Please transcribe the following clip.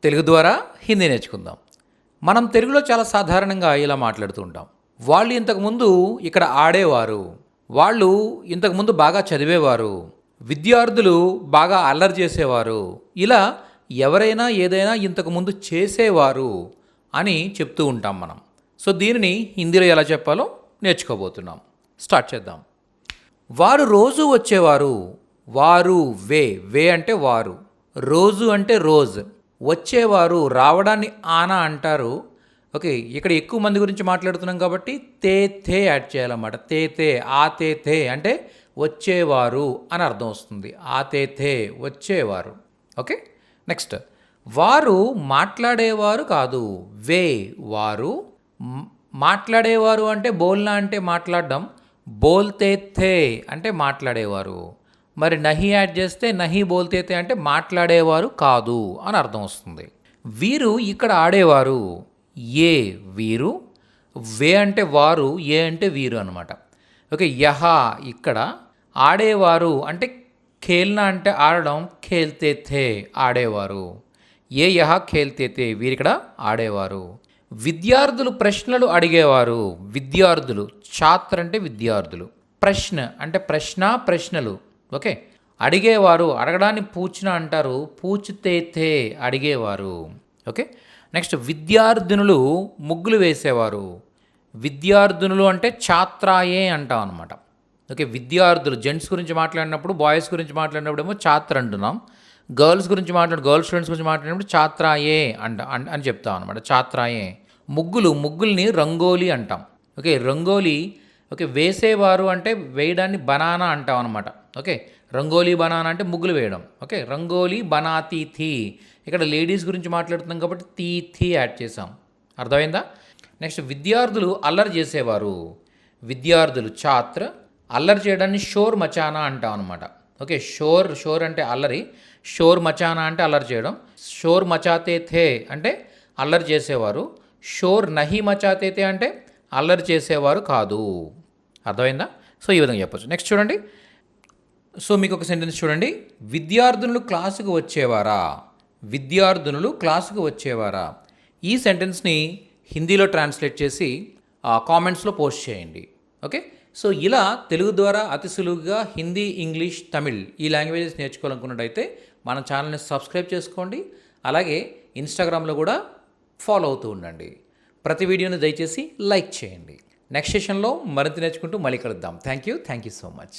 తెలుగు ద్వారా హిందీ నేర్చుకుందాం. మనం తెలుగులో చాలా సాధారణంగా ఇలా మాట్లాడుతూ ఉంటాం. వాళ్ళు ఇంతకుముందు ఇక్కడ ఆడేవారు, వాళ్ళు ఇంతకుముందు బాగా చదివేవారు, విద్యార్థులు బాగా అల్లరి చేసేవారు, ఇలా ఎవరైనా ఏదైనా ఇంతకుముందు చేసేవారు అని చెప్తూ ఉంటాం మనం. సో దీనిని హిందీలో ఎలా చెప్పాలో నేర్చుకోబోతున్నాం. స్టార్ట్ చేద్దాం. వారు రోజు వచ్చేవారు. వారు వే అంటే వారు, రోజు అంటే రోజ్, వచ్చేవారు రావడాన్ని ఆనా అంటారు. ఓకే, ఇక్కడ ఎక్కువ మంది గురించి మాట్లాడుతున్నాం కాబట్టి తే యాడ్ చేయాలన్నమాట. తే ఆ తే అంటే వచ్చేవారు అని అర్థం వస్తుంది. ఆ తే వచ్చేవారు. ఓకే, నెక్స్ట్ వారు మాట్లాడేవారు కాదు. వారు మాట్లాడేవారు అంటే బోల్నా అంటే మాట్లాడడం, బోల్తే థే అంటే మాట్లాడేవారు. మరి నహి యాడ్ చేస్తే నహి బోల్తే తే అంటే మాట్లాడేవారు కాదు అని అర్థం వస్తుంది. వీరు ఇక్కడ ఆడేవారు. వీరు, వే అంటే వారు, ఏ అంటే వీరు అనమాట. ఓకే, యహా ఇక్కడ ఆడేవారు అంటే ఖేల్నా అంటే ఆడడం, ఖేల్తే థే ఆడేవారు. యహా ఖేల్తే థే వీరిక్కడ ఆడేవారు. విద్యార్థులు ప్రశ్నలు అడిగేవారు. విద్యార్థులు, ఛాత్ర అంటే విద్యార్థులు, ప్రశ్న అంటే ప్రశ్నలు. ఓకే, అడిగేవారు అడగడాన్ని పూచ్న అంటారు, పూచితే థే అడిగేవారు. ఓకే, నెక్స్ట్ విద్యార్థినులు ముగ్గులు వేసేవారు. విద్యార్థినులు అంటే ఛాత్రాయే అంటాం అనమాట. ఓకే, విద్యార్థులు జెంట్స్ గురించి మాట్లాడినప్పుడు, బాయ్స్ గురించి మాట్లాడినప్పుడు ఏమో ఛాత్ర అంటున్నాం. గర్ల్స్ గురించి గర్ల్ స్టూడెంట్స్ గురించి మాట్లాడినప్పుడు ఛాత్రాయే అని చెప్తాం అనమాట. ఛాత్రాయే. ముగ్గుల్ని రంగోలీ అంటాం. ఓకే, రంగోలీ. ఓకే, వేసేవారు అంటే వేయడాన్ని బనానా అంటాం అనమాట. ఓకే, రంగోలీ బనానా అంటే ముగ్గులు వేయడం. ఓకే, రంగోలీ బనాతీ థీ. ఇక్కడ లేడీస్ గురించి మాట్లాడుతున్నాం కాబట్టి థీ యాడ్ చేసాం. అర్థమైందా? నెక్స్ట్ విద్యార్థులు అల్లరి చేసేవారు. విద్యార్థులు ఛాత్ర, అల్లరి చేయడాన్ని షోర్ మచానా అంటాం అనమాట. ఓకే, షోర్ అంటే అల్లరి, షోర్ మచానా అంటే అల్లరి చేయడం, షోర్ మచాతే థే అంటే అల్లరి చేసేవారు, షోర్ నహి మచాతే థే అంటే అల్లరి చేసేవారు కాదు. అర్థమైందా? సో ఈ విధంగా చెప్పచ్చు. నెక్స్ట్ చూడండి. సో మీకు ఒక సెంటెన్స్ చూడండి. విద్యార్థులు క్లాసుకు వచ్చేవారా. విద్యార్థులు క్లాసుకు వచ్చేవారా. ఈ సెంటెన్స్ని హిందీలో ట్రాన్స్లేట్ చేసి కామెంట్స్లో పోస్ట్ చేయండి. ఓకే, సో ఇలా తెలుగు ద్వారా అతి సులువుగా హిందీ, ఇంగ్లీష్, తమిళ్ ఈ లాంగ్వేజెస్ నేర్చుకోవాలనుకున్నట్టయితే మన ఛానల్ని సబ్స్క్రైబ్ చేసుకోండి. అలాగే ఇన్స్టాగ్రామ్లో కూడా ఫాలో అవుతూ ఉండండి. ప్రతి వీడియోని దయచేసి లైక్ చేయండి. నెక్స్ట్ సెషన్లో మరింత నేర్చుకుంటూ మళ్ళీ కలుద్దాం. Thank you so much.